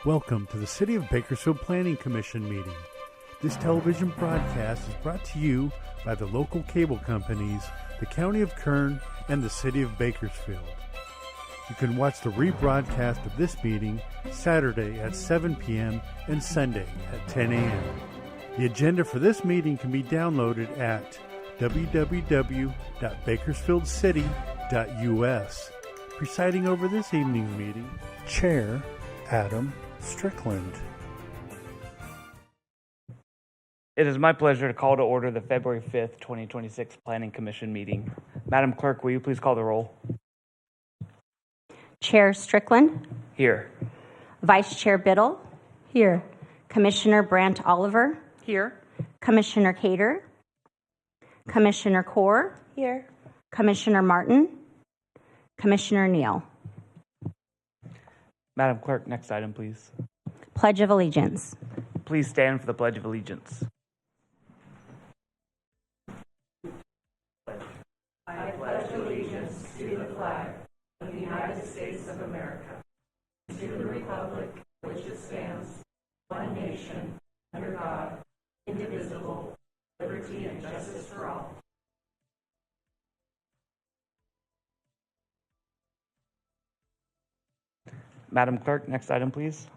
Welcome to the City of Bakersfield Planning Commission meeting. This television broadcast is brought to you by the local cable companies, the County of Kern, and the City of Bakersfield. You can watch the rebroadcast of this meeting Saturday at 7 p.m. and Sunday at 10 a.m. The agenda for this meeting can be downloaded at www.bakersfieldcity.us. Presiding over this evening's meeting, Chair Adam Strickland. It is my pleasure to call to order the February 5th, 2026 Planning Commission meeting. Madam Clerk, will you please call the roll? Chair Strickland. Here. Vice Chair Biddle. Here. Commissioner Brandt Oliver. Here. Commissioner Cater. Commissioner Core. Here. Commissioner Martin. Commissioner Neal. Madam Clerk, next item, please. Pledge of Allegiance. Please stand for the Pledge of Allegiance. I pledge allegiance to the flag of the United States of America, to the republic for which it stands, one nation, under God, indivisible, liberty and justice for all. Madam Clerk, next item, please.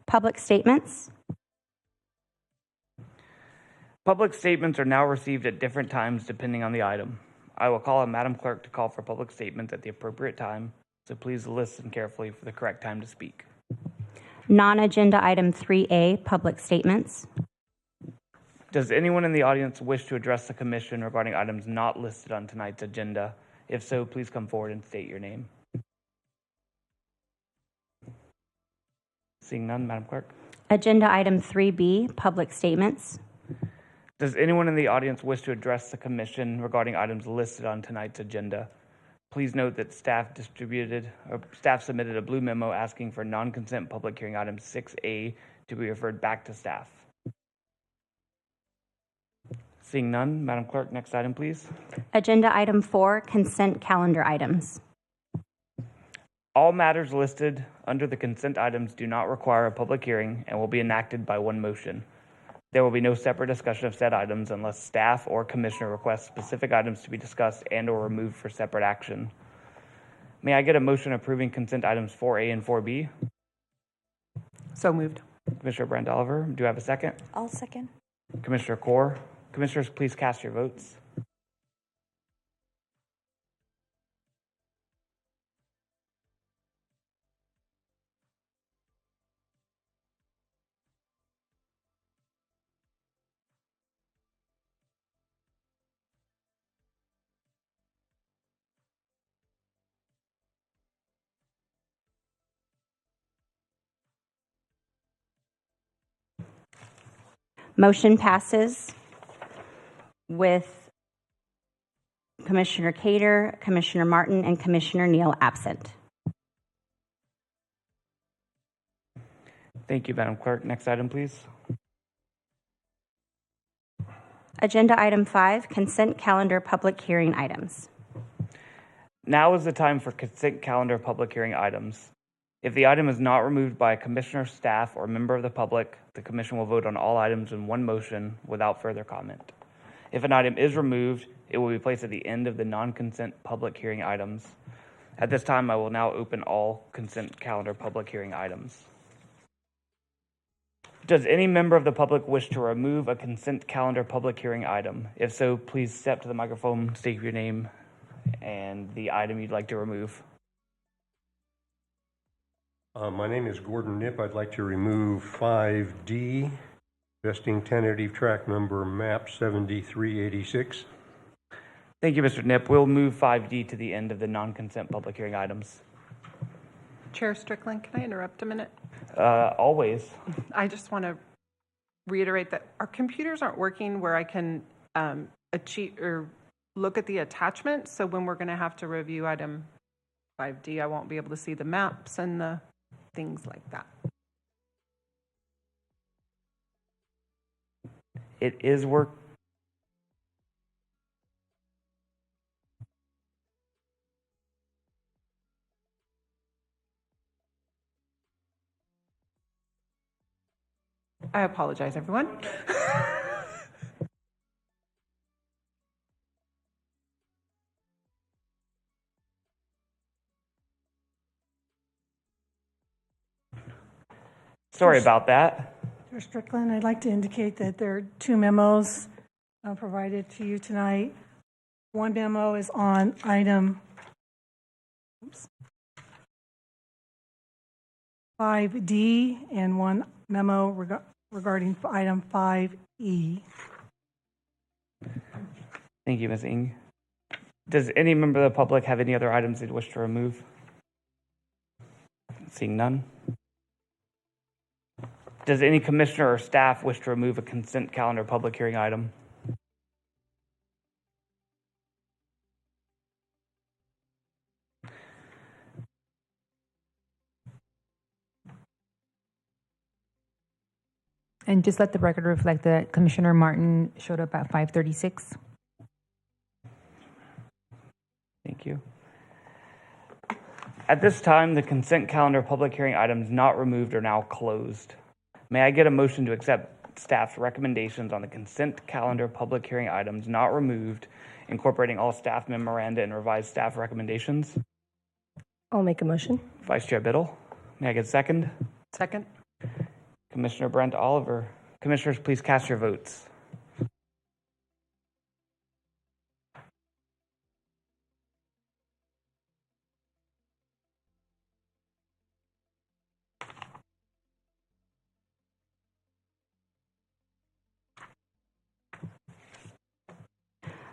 Public statements. Public statements are now received at different times depending on the item. I will call on Madam Clerk to call for public statements at the appropriate time, so please listen carefully for the correct time to speak. Non-agenda item 3A, public statements. Does anyone in the audience wish to address the Commission regarding items not listed on tonight's agenda? If so, please come forward and state your name. Seeing none, Madam Clerk. Agenda item 3B, public statements. Does anyone in the audience wish to address the Commission regarding items listed on tonight's agenda? Please note that staff submitted a blue memo asking for non-consent public hearing item 6A to be referred back to staff. Seeing none, Madam Clerk, next item, please. Agenda item 4, consent calendar items. All matters listed under the consent items do not require a public hearing and will be enacted by one motion. There will be no separate discussion of said items unless staff or commissioner requests specific items to be discussed and or removed for separate action. May I get a motion approving consent items 4A and 4B? So moved. Commissioner Brandt Oliver, do you have a second? I'll second. Commissioner Core. Commissioners, please cast your votes. Motion passes with Commissioner Cater, Commissioner Martin, and Commissioner Neal absent. Thank you, Madam Clerk. Next item, please. Agenda item 5, consent calendar public hearing items. Now is the time for consent calendar public hearing items. If the item is not removed by a commissioner, staff, or member of the public, the commission will vote on all items in one motion without further comment. If an item is removed, it will be placed at the end of the non-consent public hearing items. At this time, I will now open all consent calendar public hearing items. Does any member of the public wish to remove a consent calendar public hearing item? If so, please step to the microphone, state your name and the item you'd like to remove. My name is Gordon Knipp. I'd like to remove 5D, vesting tentative track number map 7386. Thank you, Mr. Knipp. We'll move 5D to the end of the non-consent public hearing items. Chair Strickland, can I interrupt a minute? Always. I just want to reiterate that our computers aren't working where I can achieve or look at the attachment. So when we're going to have to review item 5D, I won't be able to see the maps and the things like that. It is work. I apologize, everyone. Sorry about that. Mr. Strickland, I'd like to indicate that there are two memos provided to you tonight. One memo is on item 5D and one memo regarding item 5E. Thank you, Ms. Ng. Does any member of the public have any other items they'd wish to remove? Seeing none. Does any commissioner or staff wish to remove a consent calendar public hearing item? And just let the record reflect that Commissioner Martin showed up at 5:36. Thank you. At this time, the consent calendar public hearing items not removed are now closed. May I get a motion to accept staff's recommendations on the consent calendar public hearing items not removed, incorporating all staff memoranda and revised staff recommendations? I'll make a motion. Vice Chair Biddle, may I get a second? Second. Commissioner Brent Oliver. Commissioners, please cast your votes.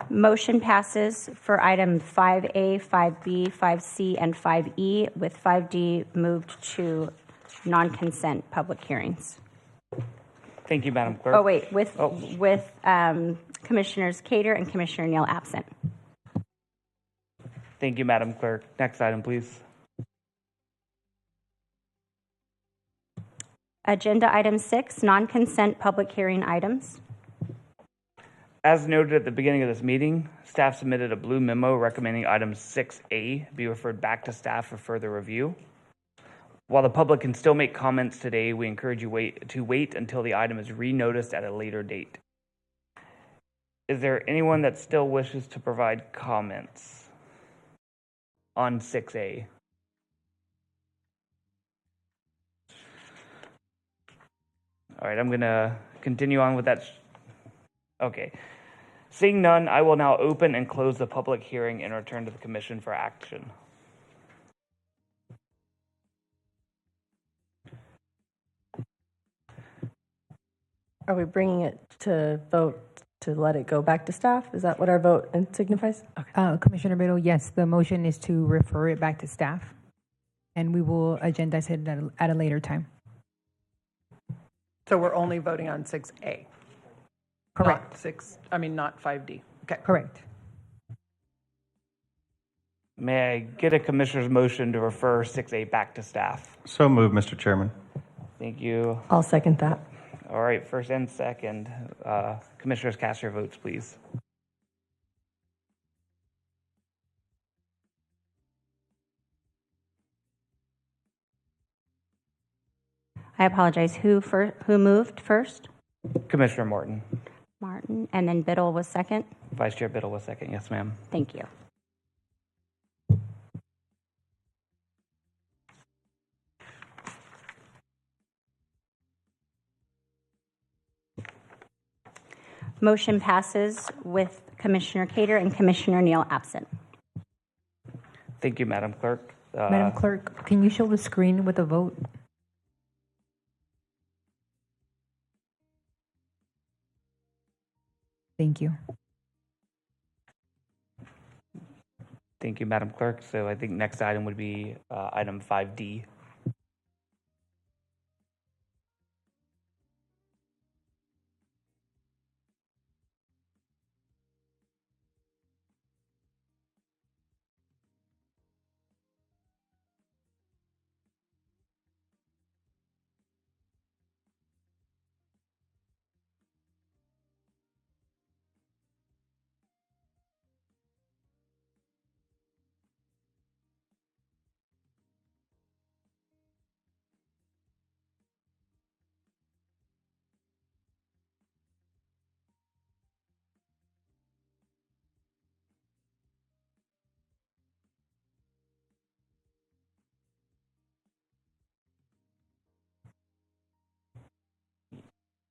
Motion passes for item 5A, 5B, 5C, and 5E, with 5D moved to non-consent public hearings. Thank you, Madam Clerk. Oh, wait, with Commissioners Cater and Commissioner Neal absent. Thank you, Madam Clerk. Next item, please. Agenda item 6, non-consent public hearing items. As noted at the beginning of this meeting, staff submitted a blue memo recommending item 6A be referred back to staff for further review. While the public can still make comments today, we encourage you to wait until the item is re-noticed at a later date. Is there anyone that still wishes to provide comments on 6A? All right, I'm going to continue on with that. Okay. Seeing none, I will now open and close the public hearing and return to the commission for action. Are we bringing it to vote to let it go back to staff? Is that what our vote signifies? Okay. Commissioner Biddle, yes, the motion is to refer it back to staff, and we will agendize it at a later time. So we're only voting on 6A. Correct. Not 5D. Okay. Correct. May I get a commissioner's motion to refer 6A back to staff? So moved, Mr. Chairman. Thank you. I'll second that. All right, first and second. Commissioners, cast your votes, please. I apologize. Who moved first? Commissioner Morton. Martin, and then Biddle was second. Vice Chair Biddle was second. Yes, ma'am. Thank you. Motion passes with Commissioner Cater and Commissioner Neal absent. Thank you, Madam Clerk. Madam Clerk, can you show the screen with a vote? Thank you. Thank you, Madam Clerk. So I think next item would be item 5D.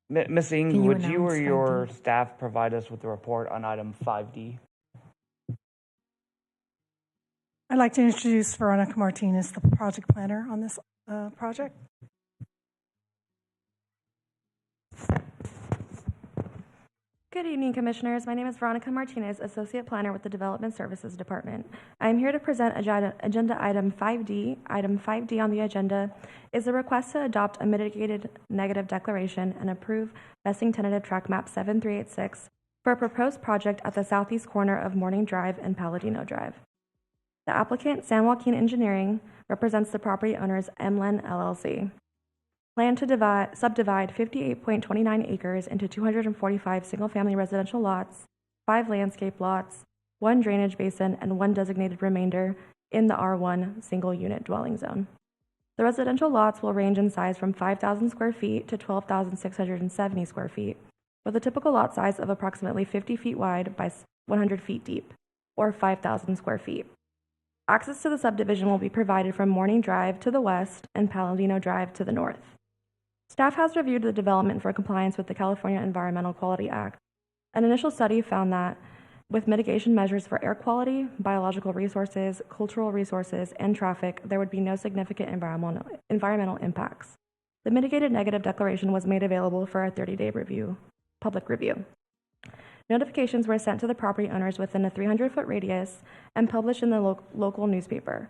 Ms. Ing, Can you would you or announce your 5D? staff provide us with a report on item 5D? I'd like to introduce Veronica Martinez, the project planner on this project. Good evening, Commissioners. My name is Veronica Martinez, Associate Planner with the Development Services Department. I am here to present Agenda Item 5D. Item 5D on the agenda is a request to adopt a mitigated negative declaration and approve vesting tentative track map 7386 for a proposed project at the southeast corner of Morning Drive and Palladino Drive. The applicant, San Joaquin Engineering, represents the property owners Emlen LLC. Plan to subdivide 58.29 acres into 245 single-family residential lots, 5 landscape lots, 1 drainage basin, and 1 designated remainder in the R1 single-unit dwelling zone. The residential lots will range in size from 5,000 square feet to 12,670 square feet, with a typical lot size of approximately 50 feet wide by 100 feet deep, or 5,000 square feet. Access to the subdivision will be provided from Morning Drive to the west and Palladino Drive to the north. Staff has reviewed the development for compliance with the California Environmental Quality Act. An initial study found that with mitigation measures for air quality, biological resources, cultural resources, and traffic, there would be no significant environmental impacts. The mitigated negative declaration was made available for a 30-day public review. Notifications were sent to the property owners within a 300-foot radius and published in the local newspaper.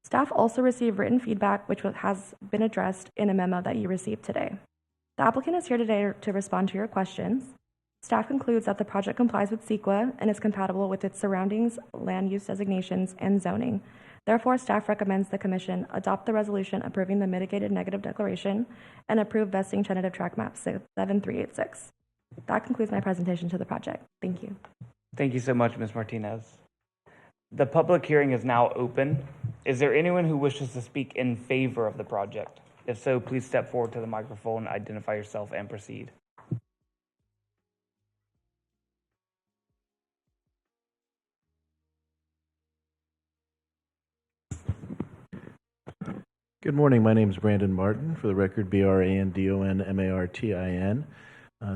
Staff also received written feedback, which has been addressed in a memo that you received today. The applicant is here today to respond to your questions. Staff concludes that the project complies with CEQA and is compatible with its surroundings, land use designations, and zoning. Therefore, staff recommends the Commission adopt the resolution approving the mitigated negative declaration and approve vesting tentative track map 7386. That concludes my presentation to the project. Thank you. Thank you so much, Ms. Martinez. The public hearing is now open. Is there anyone who wishes to speak in favor of the project? If so, please step forward to the microphone, identify yourself, and proceed. Good morning. My name is Brandon Martin. For the record, BRANDON MARTIN.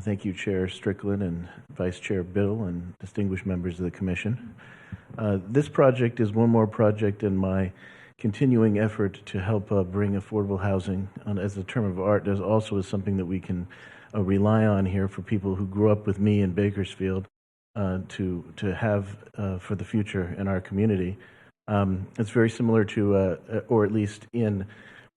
Thank you, Chair Strickland and Vice Chair Biddle and distinguished members of the Commission. This project is one more project in my continuing effort to help bring affordable housing as a term of art. There's also is something that we can rely on here for people who grew up with me in Bakersfield to have for the future in our community. It's very similar to, or at least in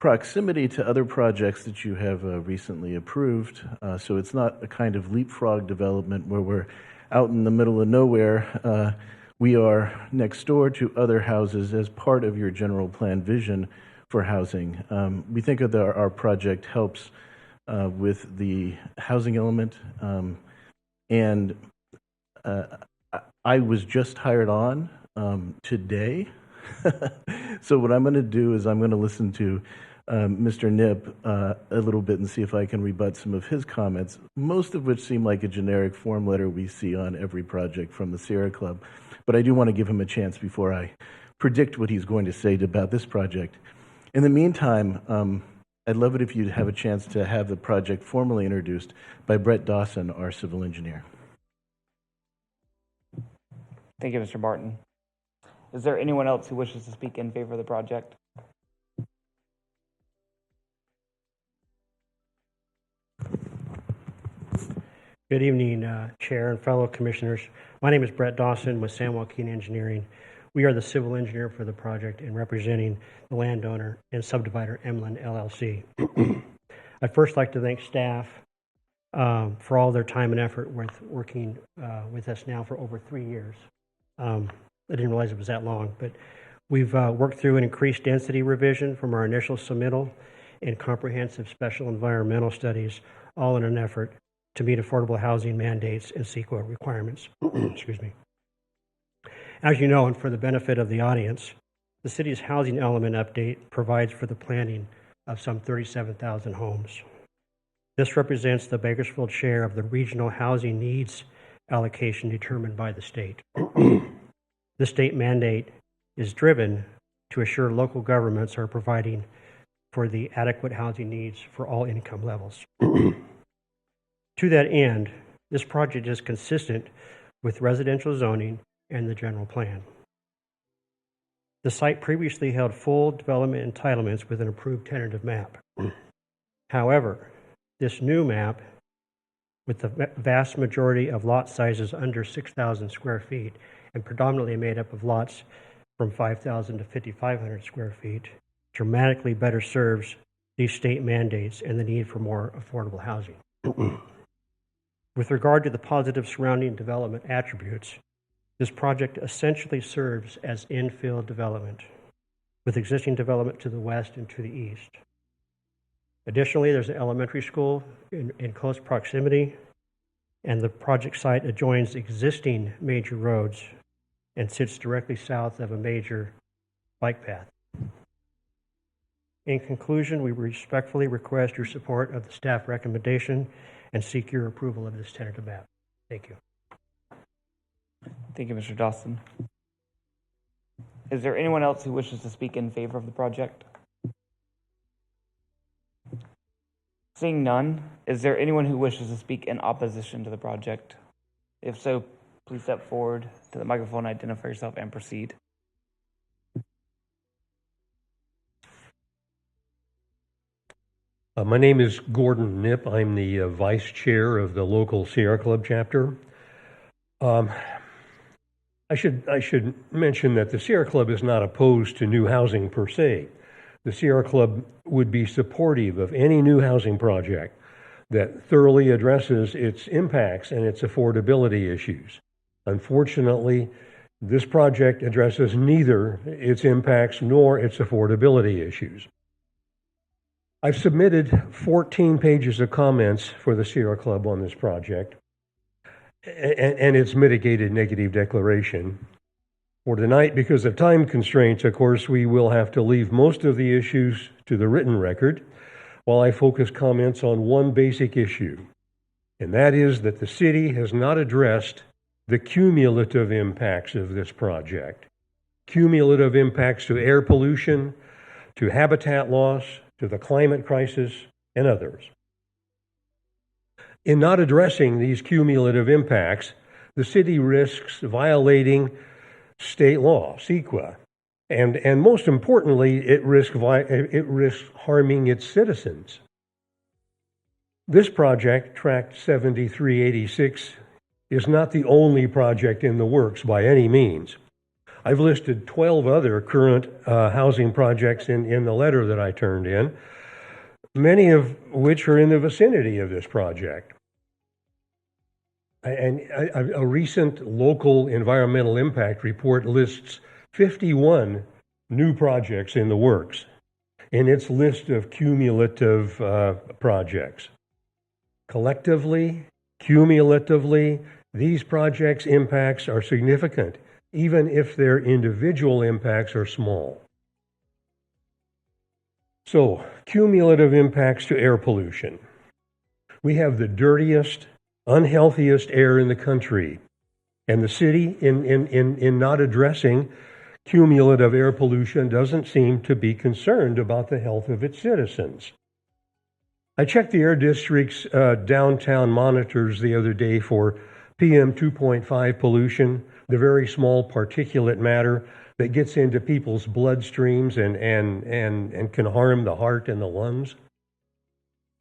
proximity to other projects that you have recently approved. So it's not a kind of leapfrog development where we're out in the middle of nowhere. We are next door to other houses as part of your general plan vision for housing. We think that our project helps with the housing element. And I was just hired on today. So what I'm going to do is I'm going to listen to Mr. Nip a little bit and see if I can rebut some of his comments, most of which seem like a generic form letter we see on every project from the Sierra Club. But I do want to give him a chance before I predict what he's going to say about this project. In the meantime, I'd love it if you'd have a chance to have the project formally introduced by Brett Dawson, our civil engineer. Thank you, Mr. Martin. Is there anyone else who wishes to speak in favor of the project? Good evening, Chair and fellow commissioners. My name is Brett Dawson with San Joaquin Engineering. We are the civil engineer for the project and representing the landowner and subdivider Emlen LLC. I'd first like to thank staff for all their time and effort with working with us now for over 3 years. I didn't realize it was that long, but we've worked through an increased density revision from our initial submittal and comprehensive special environmental studies, all in an effort to meet affordable housing mandates and CEQA requirements. Excuse me. As you know, and for the benefit of the audience, the city's housing element update provides for the planning of some 37,000 homes. This represents the Bakersfield share of the regional housing needs allocation determined by the state. The state mandate is driven to assure local governments are providing for the adequate housing needs for all income levels. To that end, this project is consistent with residential zoning and the general plan. The site previously held full development entitlements with an approved tentative map. However, this new map, with the vast majority of lot sizes under 6,000 square feet and predominantly made up of lots from 5,000 to 5,500 square feet, dramatically better serves these state mandates and the need for more affordable housing. With regard to the positive surrounding development attributes, this project essentially serves as infill development, with existing development to the west and to the east. Additionally, there's an elementary school in close proximity, and the project site adjoins existing major roads and sits directly south of a major bike path. In conclusion, we respectfully request your support of the staff recommendation and seek your approval of this tentative map. Thank you. Thank you, Mr. Dawson. Is there anyone else who wishes to speak in favor of the project? Seeing none, is there anyone who wishes to speak in opposition to the project? If so, please step forward to the microphone, identify yourself, and proceed. My name is Gordon Nip. I'm the vice chair of the local Sierra Club chapter. I should mention that the Sierra Club is not opposed to new housing per se. The Sierra Club would be supportive of any new housing project that thoroughly addresses its impacts and its affordability issues. Unfortunately, this project addresses neither its impacts nor its affordability issues. I've submitted 14 pages of comments for the Sierra Club on this project and its mitigated negative declaration. For tonight, because of time constraints, of course, we will have to leave most of the issues to the written record while I focus comments on one basic issue, and that is that the city has not addressed the cumulative impacts of this project. Cumulative impacts to air pollution, to habitat loss, to the climate crisis, and others. In not addressing these cumulative impacts, the city risks violating state law, CEQA, and most importantly, it risks harming its citizens. This project, Tract 7386, is not the only project in the works by any means. I've listed 12 other current housing projects in the letter that I turned in, many of which are in the vicinity of this project. And a recent local environmental impact report lists 51 new projects in the works in its list of cumulative projects. Collectively, cumulatively, these projects' impacts are significant, even if their individual impacts are small. So, cumulative impacts to air pollution. We have the dirtiest, unhealthiest air in the country, and the city, in not addressing cumulative air pollution, doesn't seem to be concerned about the health of its citizens. I checked the Air District's downtown monitors the other day for PM 2.5 pollution, the very small particulate matter that gets into people's bloodstreams and can harm the heart and the lungs.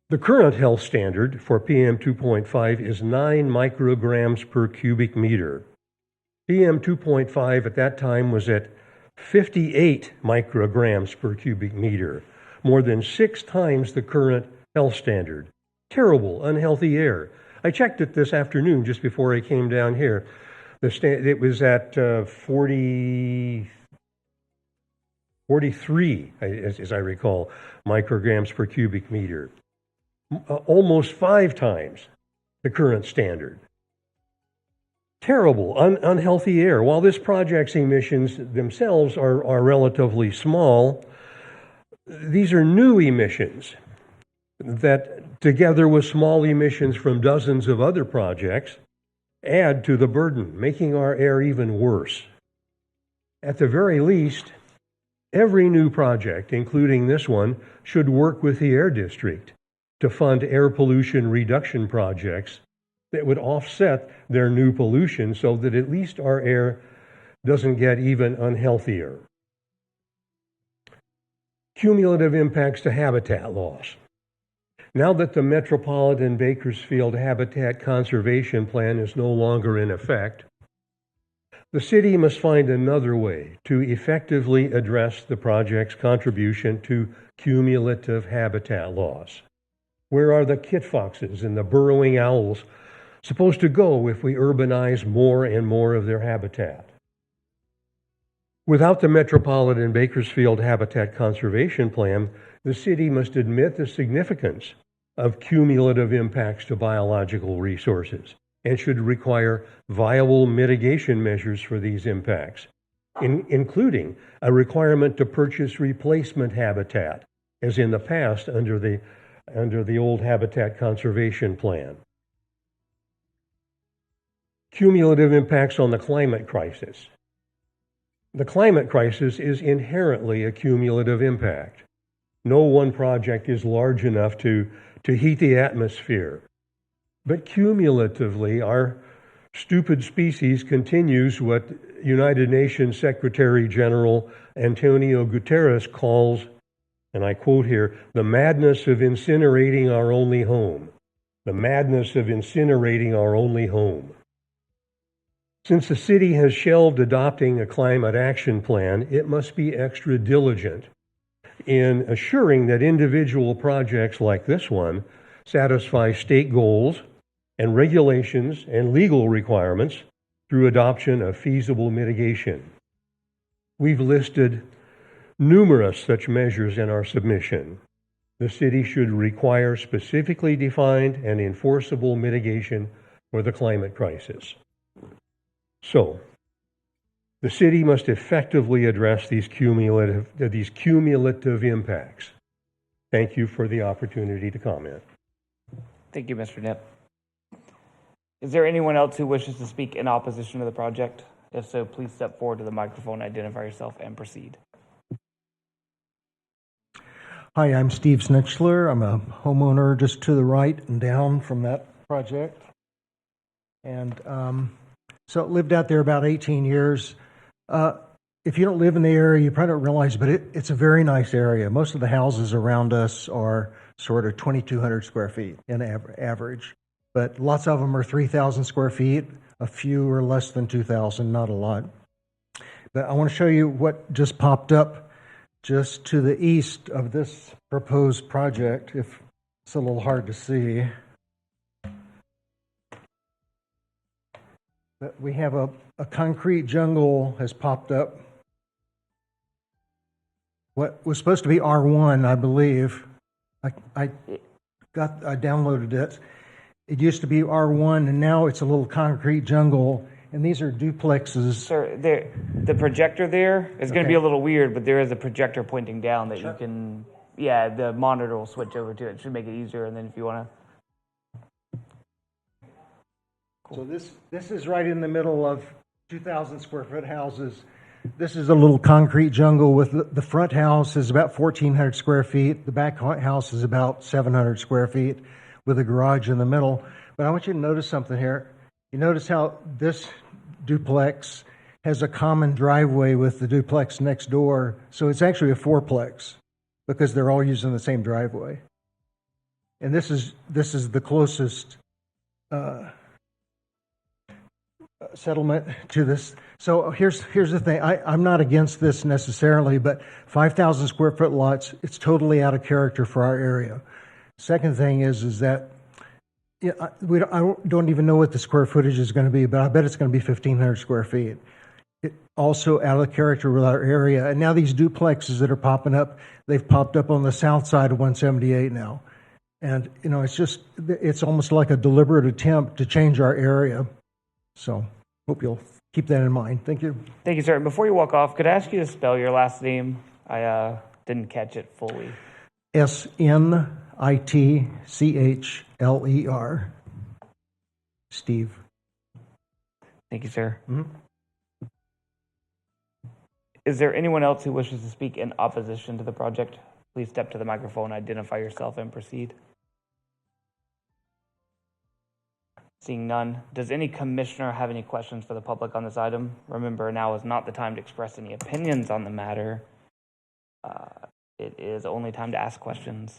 The current health standard for PM 2.5 is 9 micrograms per cubic meter. PM 2.5 at that time was at 58 micrograms per cubic meter, more than 6 times the current health standard. Terrible, unhealthy air. I checked it this afternoon just before I came down here. It was at 43, as I recall, micrograms per cubic meter. Almost 5 times the current standard. Terrible, unhealthy air. While this project's emissions themselves are relatively small, these are new emissions that, together with small emissions from dozens of other projects, add to the burden, making our air even worse. At the very least, every new project, including this one, should work with the Air District to fund air pollution reduction projects that would offset their new pollution so that at least our air doesn't get even unhealthier. Cumulative impacts to habitat loss. Now that the Metropolitan Bakersfield Habitat Conservation Plan is no longer in effect, the city must find another way to effectively address the project's contribution to cumulative habitat loss. Where are the kit foxes and the burrowing owls supposed to go if we urbanize more and more of their habitat? Without the Metropolitan Bakersfield Habitat Conservation Plan, the city must admit the significance of cumulative impacts to biological resources and should require viable mitigation measures for these impacts, including a requirement to purchase replacement habitat, as in the past under the old Habitat Conservation Plan. Cumulative impacts on the climate crisis. The climate crisis is inherently a cumulative impact. No one project is large enough to heat the atmosphere. But cumulatively, our stupid species continues what United Nations Secretary General Antonio Guterres calls, and I quote here, the madness of incinerating our only home. The madness of incinerating our only home. Since the city has shelved adopting a climate action plan, it must be extra diligent in assuring that individual projects like this one satisfy state goals and regulations and legal requirements through adoption of feasible mitigation. We've listed numerous such measures in our submission. The city should require specifically defined and enforceable mitigation for the climate crisis. So, the city must effectively address these cumulative impacts. Thank you for the opportunity to comment. Thank you, Mr. Knipp. Is there anyone else who wishes to speak in opposition to the project? If so, please step forward to the microphone, identify yourself, and proceed. Hi, I'm Steve Snitchler. I'm a homeowner just to the right and down from that project. And so lived out there about 18 years. If you don't live in the area, you probably don't realize, but it's a very nice area. Most of the houses around us are sort of 2,200 square feet in average, but lots of them are 3,000 square feet. A few are less than 2,000, not a lot. But I want to show you what just popped up just to the east of this proposed project, if it's a little hard to see. But we have a concrete jungle has popped up. What was supposed to be R1, I believe, I downloaded it. It used to be R1, and now it's a little concrete jungle, and these are duplexes. Sir, the projector there is going to be a little weird, but there is a projector pointing down that you can, the monitor will switch over to it. It should make it easier, and then if you want to. Cool. So this is right in the middle of 2,000 square foot houses. This is a little concrete jungle with the front house is about 1,400 square feet. The back house is about 700 square feet with a garage in the middle. But I want you to notice something here. You notice how this duplex has a common driveway with the duplex next door. So it's actually a fourplex because they're all using the same driveway. And this is the closest settlement to this. So here's the thing. I'm not against this necessarily, but 5,000 square foot lots, it's totally out of character for our area. Second thing is that I don't even know what the square footage is going to be, but I bet it's going to be 1,500 square feet. It also out of character with our area. And now these duplexes that are popping up, they've popped up on the south side of 178 now. And, it's almost like a deliberate attempt to change our area. So hope you'll keep that in mind. Thank you. Thank you, sir. Before you walk off, could I ask you to spell your last name? I didn't catch it fully. Snitchler. Steve. Thank you, sir. Mm-hmm. Is there anyone else who wishes to speak in opposition to the project? Please step to the microphone, identify yourself, and proceed. Seeing none, does any commissioner have any questions for the public on this item? Remember, now is not the time to express any opinions on the matter. It is only time to ask questions.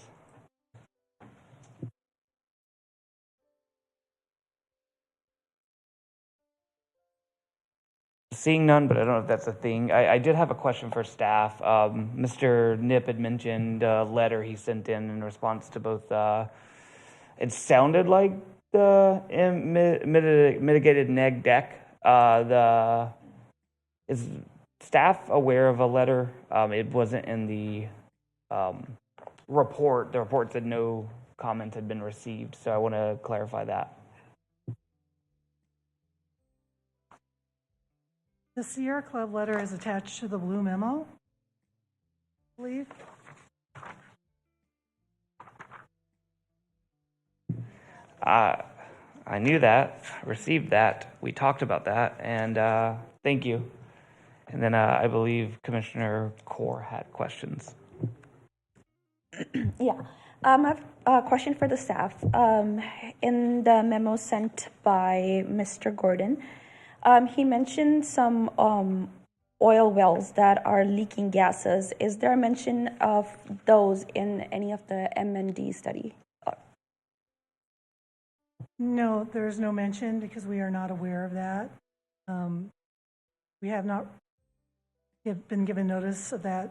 Seeing none, but I don't know if that's a thing. I did have a question for staff. Mr. Nip had mentioned a letter he sent in response to both. It sounded like the mitigated neg deck. Is staff aware of a letter? It wasn't in the report. The report said no comment had been received, so I want to clarify that. The Sierra Club letter is attached to the blue memo, I believe. I knew that, received that. We talked about that, and thank you. And then I believe Commissioner Core had questions. Yeah. I have a question for the staff. In the memo sent by Mr. Gordon, he mentioned some oil wells that are leaking gases. Is there a mention of those in any of the M&D study? No, there's no mention because we are not aware of that. We have not been given notice of that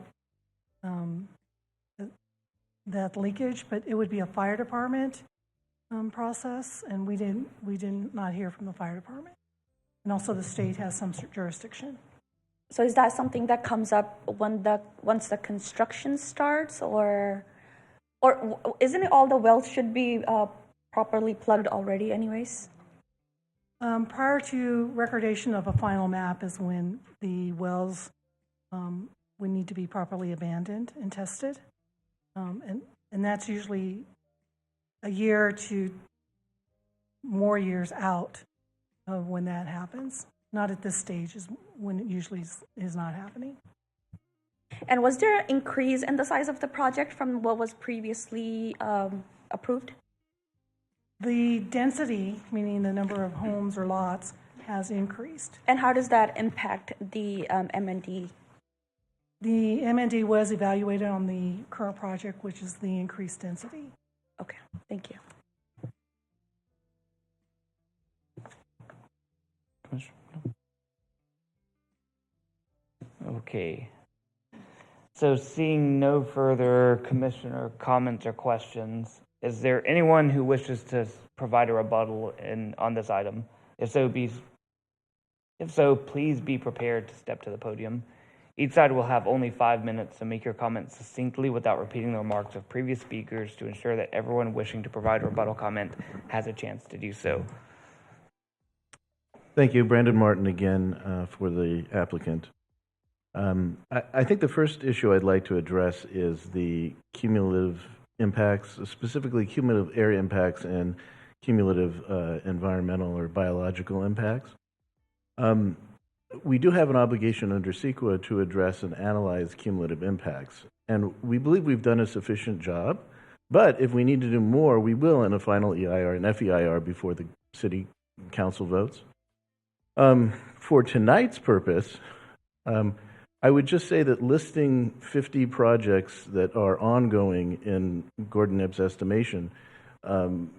that leakage, but it would be a fire department process, and we did not hear from the fire department. And also the state has some jurisdiction. So is that something that comes up once the construction starts, or isn't it all the wells should be properly plugged already anyways? Prior to recordation of a final map is when the wells would need to be properly abandoned and tested. And that's usually a year to more years out of when that happens. Not at this stage is when it usually is not happening. And was there an increase in the size of the project from what was previously approved? The density, meaning the number of homes or lots, has increased. And how does that impact the M&D? The M&D was evaluated on the current project, which is the increased density. Okay, thank you. Okay. So seeing no further commissioner comments or questions, is there anyone who wishes to provide a rebuttal on this item? If so, please be prepared to step to the podium. Each side will have only 5 minutes, so make your comments succinctly without repeating the remarks of previous speakers to ensure that everyone wishing to provide a rebuttal comment has a chance to do so. Thank you, Brandon Martin again for the applicant. I think the first issue I'd like to address is the cumulative impacts, specifically cumulative air impacts and cumulative environmental or biological impacts. We do have an obligation under CEQA to address and analyze cumulative impacts, and we believe we've done a sufficient job, but if we need to do more, we will in a final EIR and FEIR before the City Council votes. For tonight's purpose, I would just say that listing 50 projects that are ongoing in Gordon Knipp's estimation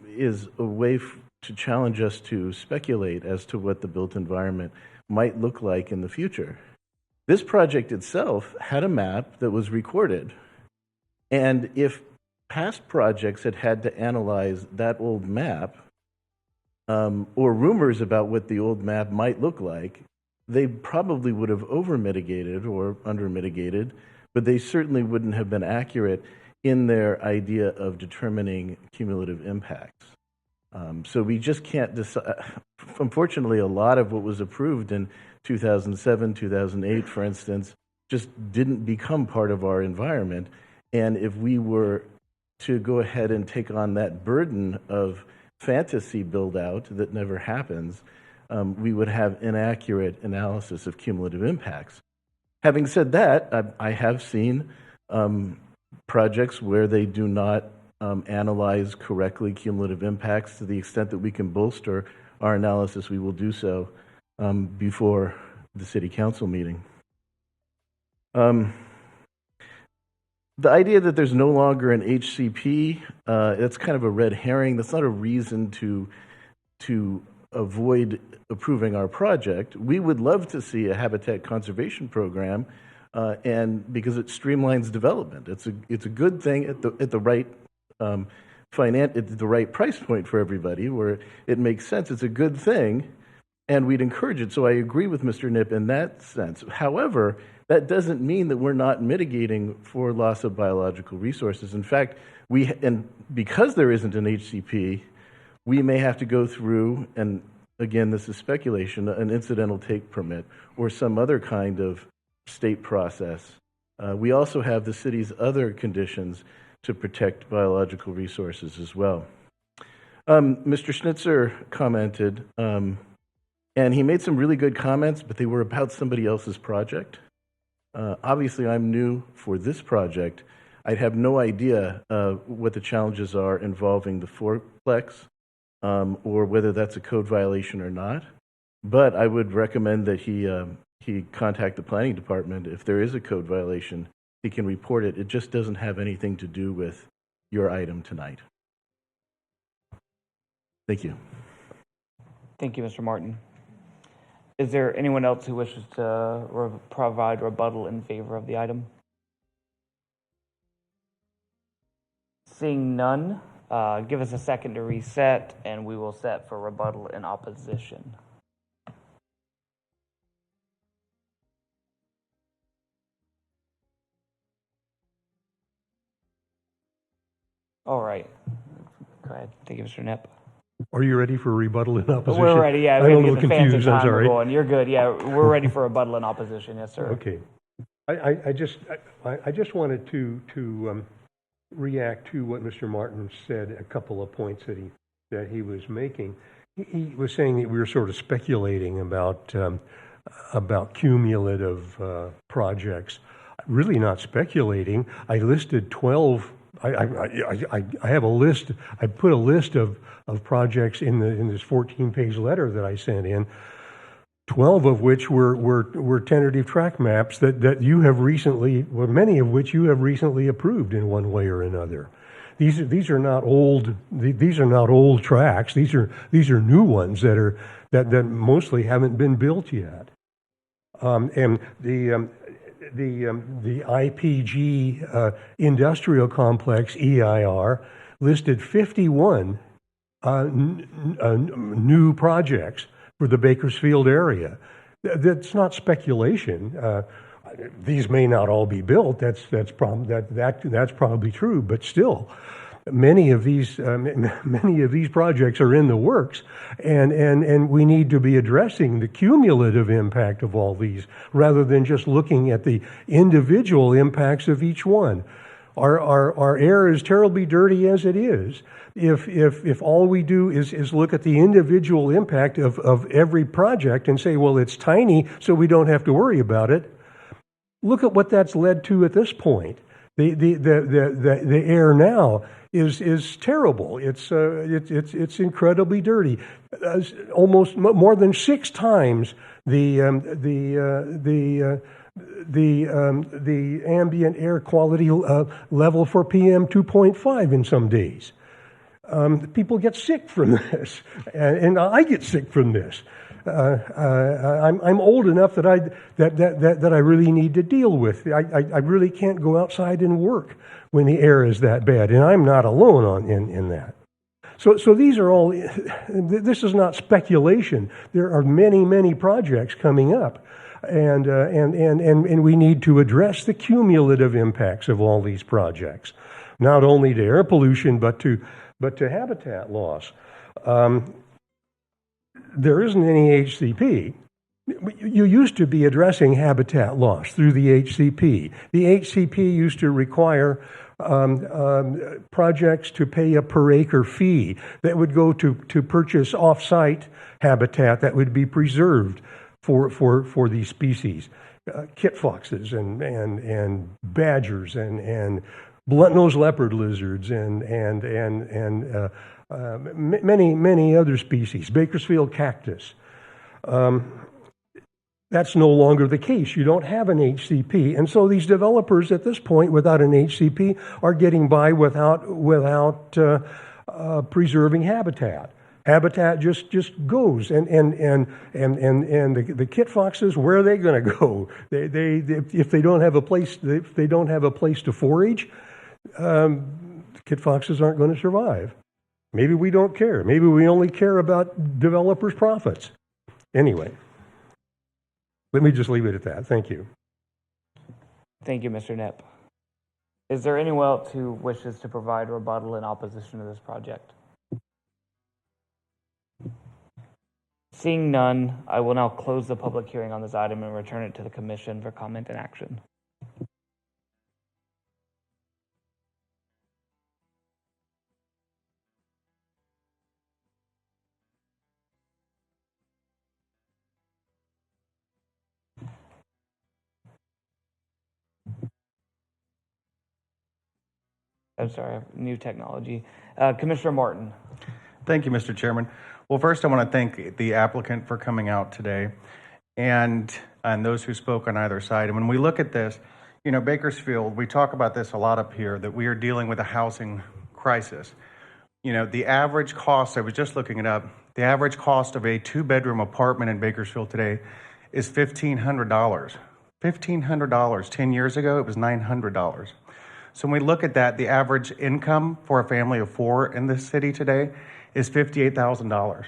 is a way to challenge us to speculate as to what the built environment might look like in the future. This project itself had a map that was recorded, and if past projects had had to analyze that old map, or rumors about what the old map might look like, they probably would have over-mitigated or under-mitigated, but they certainly wouldn't have been accurate in their idea of determining cumulative impacts. So we just can't decide. Unfortunately, a lot of what was approved in 2007, 2008, for instance, just didn't become part of our environment. And if we were to go ahead and take on that burden of fantasy build-out that never happens, we would have inaccurate analysis of cumulative impacts. Having said that, I have seen projects where they do not analyze correctly cumulative impacts. To the extent that we can bolster our analysis, we will do so before the City Council meeting. The idea that there's no longer an HCP, that's kind of a red herring. That's not a reason to avoid approving our project. We would love to see a habitat conservation program, and because it streamlines development. It's a good thing at the right at the right price point for everybody, where it makes sense. It's a good thing, and we'd encourage it. So I agree with Mr. Knipp in that sense. However, that doesn't mean that we're not mitigating for loss of biological resources. In fact, because there isn't an HCP, we may have to go through, and again, this is speculation, an incidental take permit or some other kind of state process. We also have the city's other conditions to protect biological resources as well. Mr. Schnitzer commented, and he made some really good comments, but they were about somebody else's project. Obviously, I'm new for this project. I have no idea what the challenges are involving the fourplex, or whether that's a code violation or not. But I would recommend that he contact the planning department. If there is a code violation, he can report it. It just doesn't have anything to do with your item tonight. Thank you. Thank you, Mr. Martin. Is there anyone else who wishes to provide rebuttal in favor of the item? Seeing none, give us a second to reset, and we will set for rebuttal in opposition. All right. Go ahead. Thank you, Mr. Knipp. Are you ready for rebuttal in opposition? We're ready, yeah. I'm a little confused, I'm sorry. You're good, yeah. We're ready for rebuttal in opposition, yes, sir. Okay. I just wanted to react to what Mr. Martin said, a couple of points that he was making. He was saying that we were sort of speculating about cumulative projects. Really not speculating. I listed 12. I have a list. I put a list of projects in this 14-page letter that I sent in. 12 of which were tentative track maps that you have recently, well, many of which you have recently approved in one way or another. These are not old. These are not old tracks. These are new ones that mostly haven't been built yet. And the IPG industrial complex EIR listed 51 new projects for the Bakersfield area. That's not speculation. These may not all be built. That's probably true. But still, many of these projects are in the works, and we need to be addressing the cumulative impact of all these rather than just looking at the individual impacts of each one. Our air is terribly dirty as it is. If all we do is look at the individual impact of every project and say, well, it's tiny, so we don't have to worry about it. Look at what that's led to at this point. The air now is terrible. It's incredibly dirty. Almost more than 6 times the ambient air quality level for PM 2.5 in some days. People get sick from this, and I get sick from this. I'm old enough that I really need to deal with. I really can't go outside and work when the air is that bad, and I'm not alone in that. So these are all. This is not speculation. There are many projects coming up. And we need to address the cumulative impacts of all these projects, not only to air pollution but to habitat loss. There isn't any HCP. You used to be addressing habitat loss through the HCP. The HCP used to require projects to pay a per acre fee that would go to purchase off-site habitat that would be preserved for these species, kit foxes and badgers and blunt-nosed leopard lizards and many other species, Bakersfield cactus. That's no longer the case. You don't have an HCP. And so these developers at this point without an HCP are getting by without preserving habitat. Habitat just goes, and the kit foxes, where are they going to go? If they don't have a place to forage, kit foxes aren't going to survive. Maybe we don't care. Maybe we only care about developers' profits. Anyway, let me just leave it at that. Thank you. Thank you, Mr. Knipp. Is there anyone else who wishes to provide rebuttal in opposition to this project? Seeing none, I will now close the public hearing on this item and return it to the commission for comment and action. I'm sorry, new technology. Commissioner Martin. Thank you, Mr. Chairman. Well, first I want to thank the applicant for coming out today and those who spoke on either side. And when we look at this, you know, Bakersfield, we talk about this a lot up here, that we are dealing with a housing crisis. You know, the average cost, I was just looking it up, the average cost of a 2-bedroom apartment in Bakersfield today is $1,500. $1,500. 10 years ago, it was $900. So when we look at that, the average income for a family of 4 in this city today is $58,000.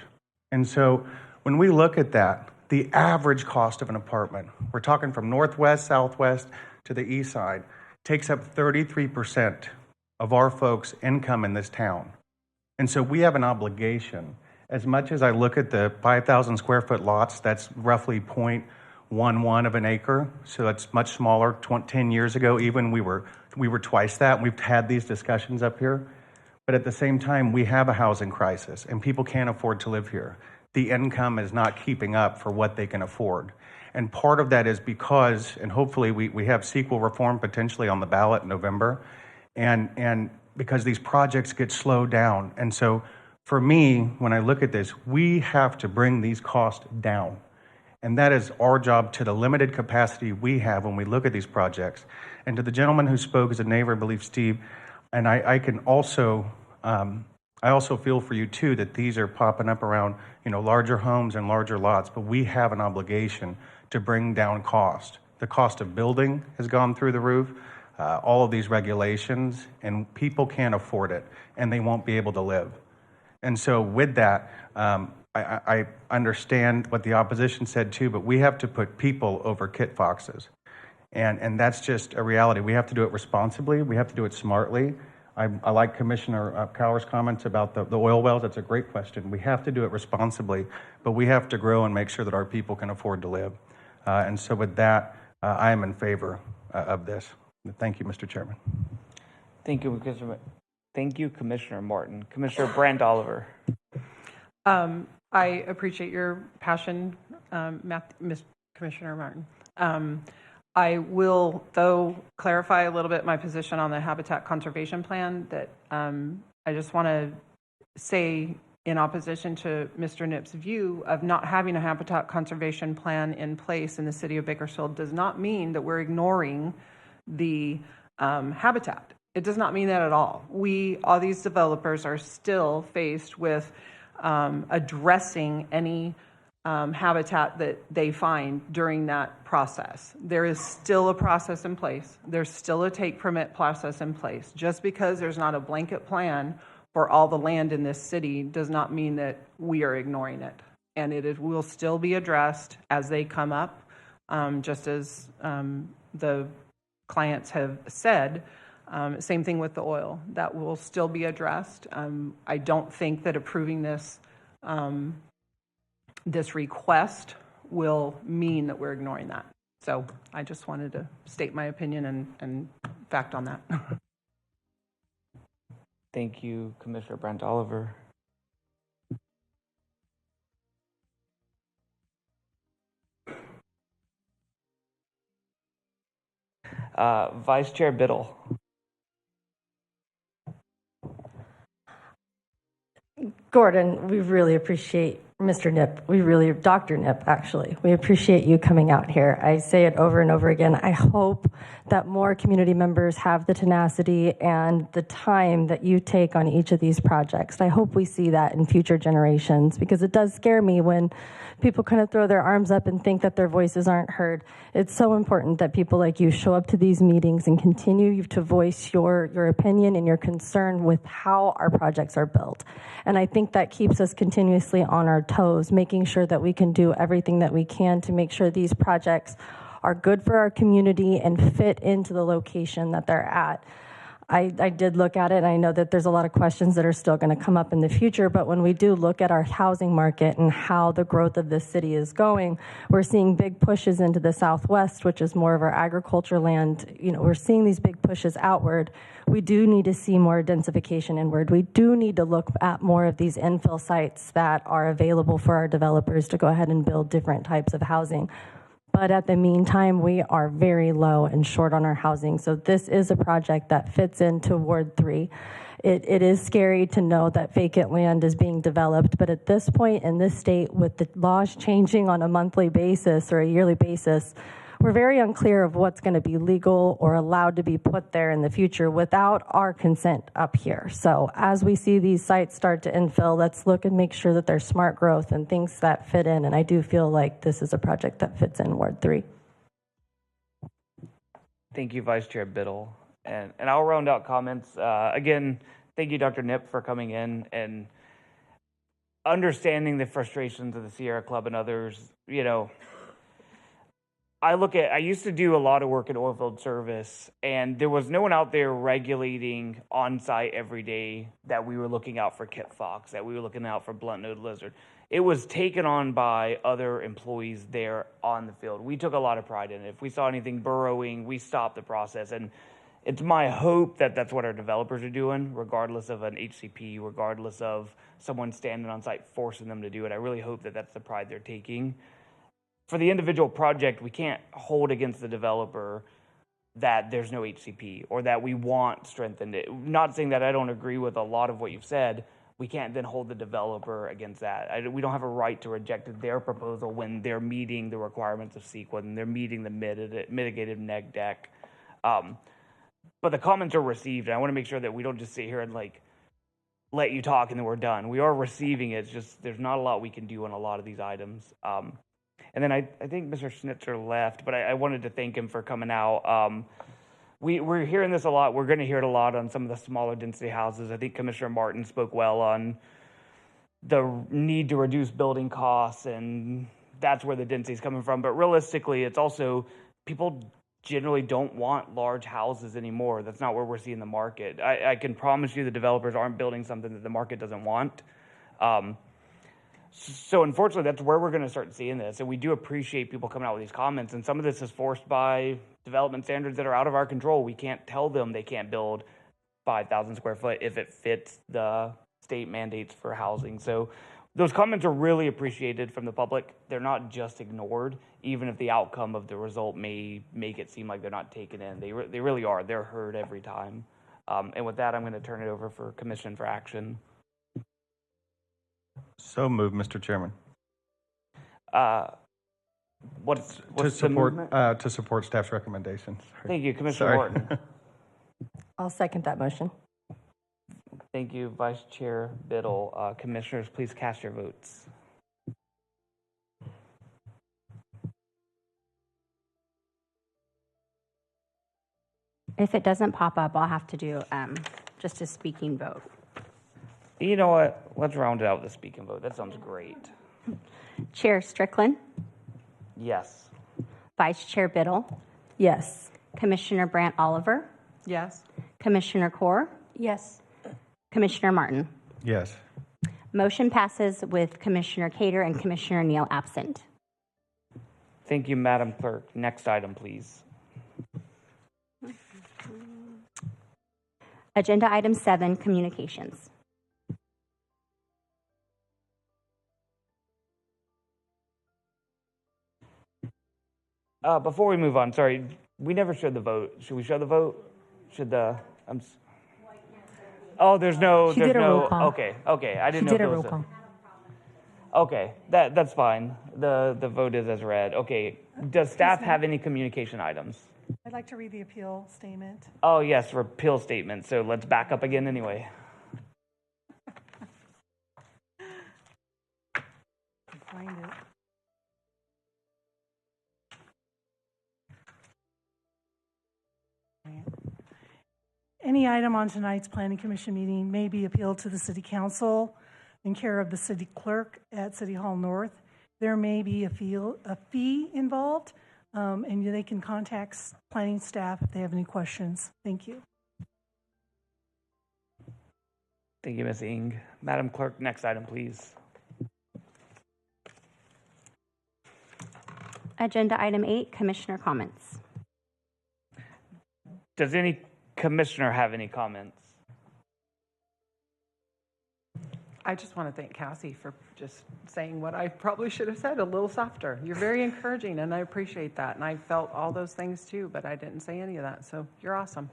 And so when we look at that, the average cost of an apartment, we're talking from northwest, southwest to the east side, takes up 33% of our folks' income in this town. And so we have an obligation. As much as I look at the 5,000 square foot lots, that's roughly 0.11 of an acre. So that's much smaller. 10 years ago, even we were twice that. We've had these discussions up here. But at the same time, we have a housing crisis and people can't afford to live here. The income is not keeping up for what they can afford. And part of that is because, and hopefully we have CEQA reform potentially on the ballot in November, and because these projects get slowed down. And so for me, when I look at this, we have to bring these costs down. And that is our job to the limited capacity we have when we look at these projects. And to the gentleman who spoke as a neighbor, I believe Steve, and I can also, I also feel for you too that these are popping up around, you know, larger homes and larger lots, but we have an obligation to bring down cost. The cost of building has gone through the roof, all of these regulations, and people can't afford it, and they won't be able to live. And so with that, I understand what the opposition said too, but we have to put people over kit foxes. And that's just a reality. We have to do it responsibly. We have to do it smartly. I like Commissioner Cower's comments about the oil wells. That's a great question. We have to do it responsibly, but we have to grow and make sure that our people can afford to live. And so with that, I am in favor of this. Thank you, Mr. Chairman. Thank you, Commissioner Martin. Commissioner Brandt Oliver. I appreciate your passion, Commissioner Martin. I will, though, clarify a little bit my position on the Habitat Conservation Plan, that I just want to say, in opposition to Mr. Knipp's view of not having a Habitat Conservation Plan in place in the city of Bakersfield does not mean that we're ignoring the habitat. It does not mean that at all. All these developers are still faced with addressing any habitat that they find during that process. There is still a process in place. There's still a take permit process in place. Just because there's not a blanket plan for all the land in this city does not mean that we are ignoring it. And it will still be addressed as they come up, just as the clients have said. Same thing with the oil. That will still be addressed. I don't think that approving this this request will mean that we're ignoring that. So I just wanted to state my opinion and fact on that. Thank you, Commissioner Brandt Oliver. Vice Chair Biddle. Gordon, we really appreciate Mr. Nip. Dr. Nip, actually. We appreciate you coming out here. I say it over and over again. I hope that more community members have the tenacity and the time that you take on each of these projects. I hope we see that in future generations, because it does scare me when people kind of throw their arms up and think that their voices aren't heard. It's so important that people like you show up to these meetings and continue to voice your opinion and your concern with how our projects are built. And I think that keeps us continuously on our toes, making sure that we can do everything that we can to make sure these projects are good for our community and fit into the location that they're at. I did look at it, and I know that there's a lot of questions that are still going to come up in the future, but when we do look at our housing market and how the growth of this city is going, we're seeing big pushes into the Southwest, which is more of our agriculture land. You know, we're seeing these big pushes outward. We do need to see more densification inward. We do need to look at more of these infill sites that are available for our developers to go ahead and build different types of housing. But at the meantime, we are very low and short on our housing. So this is a project that fits into Ward 3. It is scary to know that vacant land is being developed, but at this point in this state, with the laws changing on a monthly basis or a yearly basis, we're very unclear of what's going to be legal or allowed to be put there in the future without our consent up here. So as we see these sites start to infill, let's look and make sure that there's smart growth and things that fit in. And I do feel like this is a project that fits in Ward 3. Thank you, Vice Chair Biddle. And I'll round out comments. Again, thank you, Dr. Nip, for coming in and understanding the frustrations of the Sierra Club and others. You know, I used to do a lot of work in oilfield service, and there was no one out there regulating on site every day that we were looking out for kit fox, that we were looking out for blunt-nosed lizard. It was taken on by other employees there on the field. We took a lot of pride in it. If we saw anything burrowing, we stopped the process. And it's my hope that that's what our developers are doing, regardless of an HCP, regardless of someone standing on site forcing them to do it. I really hope that that's the pride they're taking. For the individual project, we can't hold against the developer that there's no HCP or that we want strengthened. Not saying that I don't agree with a lot of what you've said. We can't then hold the developer against that. We don't have a right to reject their proposal when they're meeting the requirements of CEQA and they're meeting the mitigated neg deck. But the comments are received, and I want to make sure that we don't just sit here and let you talk and then we're done. We are receiving it. It's just there's not a lot we can do on a lot of these items. And then I think Mr. Schnitzer left, but I wanted to thank him for coming out. We're hearing this a lot. We're going to hear it a lot on some of the smaller density houses. I think Commissioner Martin spoke well on the need to reduce building costs, and that's where the density is coming from. But realistically, it's also people generally don't want large houses anymore. That's not where we're seeing the market. I can promise you the developers aren't building something that the market doesn't want. So unfortunately, that's where we're going to start seeing this. And we do appreciate people coming out with these comments. And some of this is forced by development standards that are out of our control. We can't tell them they can't build 5,000 square foot if it fits the state mandates for housing. So those comments are really appreciated from the public. They're not just ignored, even if the outcome of the result may make it seem like they're not taken in. They really are. They're heard every time. And with that, I'm going to turn it over for Commission for action. So moved, Mr. Chairman. What's to support staff's recommendations. Thank you, Commissioner Morton. I'll second that motion. Thank you, Vice Chair Biddle. Commissioners, please cast your votes. If it doesn't pop up, I'll have to do just a speaking vote. You know what? Let's round it out with a speaking vote. That sounds great. Chair Strickland? Yes. Vice Chair Biddle? Yes. Commissioner Brandt Oliver? Yes. Commissioner Core? Yes. Commissioner Martin? Yes. Motion passes with Commissioner Cater and Commissioner Neal absent. Thank you, Madam Clerk. Next item, please. Agenda item 7, communications. Before we move on, sorry, we never showed the vote. Should we show the vote? Oh, there's no. She There's did a no. roll call. Okay. I She didn't know. did if a there roll was call. Okay, that's fine. The vote is as read. Okay. Does staff have any communication items? I'd like to read the appeal statement. Oh yes, repeal statement. So let's back up again anyway. Find it. Any item on tonight's Planning Commission meeting may be appealed to the City Council in care of the City Clerk at City Hall North. There may be a fee involved, and they can contact planning staff if they have any questions. Thank you. Thank you, Ms. Ing. Madam Clerk, next item, please. Agenda item 8, commissioner comments. Does any commissioner have any comments? I just want to thank Cassie for just saying what I probably should have said a little softer. You're very encouraging, and I appreciate that. And I felt all those things too, but I didn't say any of that. So you're awesome.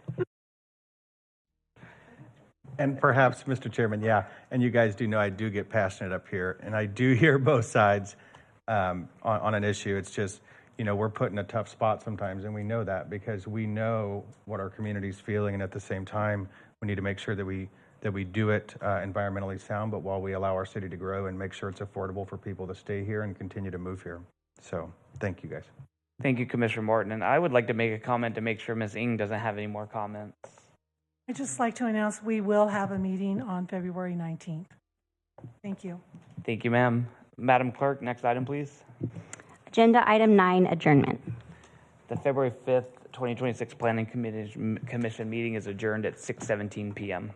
And perhaps, Mr. Chairman, yeah, and you guys do know I do get passionate up here, and I do hear both sides on an issue. It's just, we're put in a tough spot sometimes, and we know that because we know what our community's feeling, and at the same time, we need to make sure that we do it environmentally sound, but while we allow our city to grow and make sure it's affordable for people to stay here and continue to move here. So, thank you, guys. Thank you, Commissioner Morton. And I would like to make a comment to make sure Ms. Ing doesn't have any more comments. I'd just like to announce we will have a meeting on February 19th. Thank you. Thank you, ma'am. Madam Clerk, next item, please. Agenda item 9, adjournment. The February 5th, 2026 Planning Commission meeting is adjourned at 6:17 p.m.